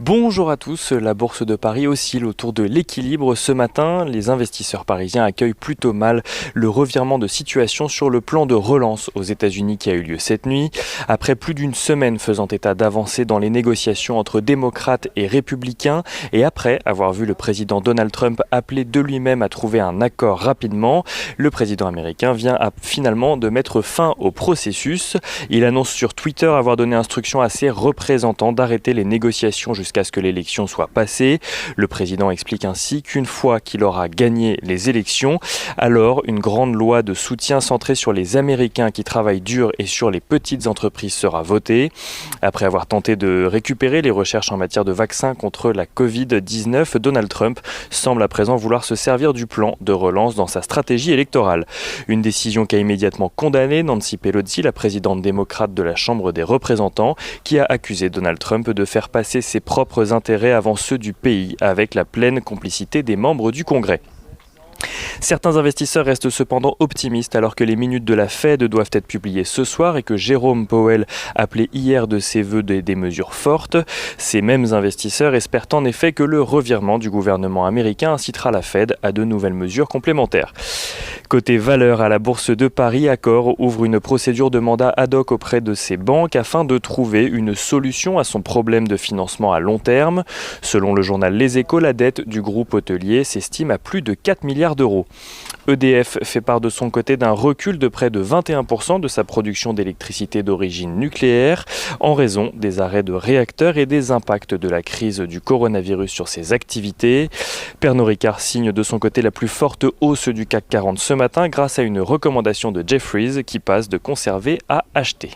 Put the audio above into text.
Bonjour à tous, la bourse de Paris oscille autour de l'équilibre ce matin. Les investisseurs parisiens accueillent plutôt mal le revirement de situation sur le plan de relance aux États-Unis qui a eu lieu cette nuit. Après plus d'une semaine faisant état d'avancées dans les négociations entre démocrates et républicains et après avoir vu le président Donald Trump appeler de lui-même à trouver un accord rapidement, le président américain vient finalement de mettre fin au processus. Il annonce sur Twitter avoir donné instruction à ses représentants d'arrêter les négociations jusqu'à ce que l'élection soit passée. Le président explique ainsi qu'une fois qu'il aura gagné les élections, alors une grande loi de soutien centrée sur les Américains qui travaillent dur et sur les petites entreprises sera votée. Après avoir tenté de récupérer les recherches en matière de vaccins contre la Covid-19, Donald Trump semble à présent vouloir se servir du plan de relance dans sa stratégie électorale. Une décision qu'a immédiatement condamnée Nancy Pelosi, la présidente démocrate de la Chambre des représentants, qui a accusé Donald Trump de faire passer ses propres intérêts avant ceux du pays, avec la pleine complicité des membres du Congrès. Certains investisseurs restent cependant optimistes alors que les minutes de la Fed doivent être publiées ce soir et que Jérôme Powell appelait hier de ses vœux des mesures fortes. Ces mêmes investisseurs espèrent en effet que le revirement du gouvernement américain incitera la Fed à de nouvelles mesures complémentaires. Côté valeurs, à la Bourse de Paris, Accor ouvre une procédure de mandat ad hoc auprès de ses banques afin de trouver une solution à son problème de financement à long terme. Selon le journal Les Échos, la dette du groupe hôtelier s'estime à plus de 4 milliards d'euros. EDF fait part de son côté d'un recul de près de 21% de sa production d'électricité d'origine nucléaire en raison des arrêts de réacteurs et des impacts de la crise du coronavirus sur ses activités. Pernod Ricard signe de son côté la plus forte hausse du CAC 40 ce matin grâce à une recommandation de Jefferies qui passe de conserver à acheter.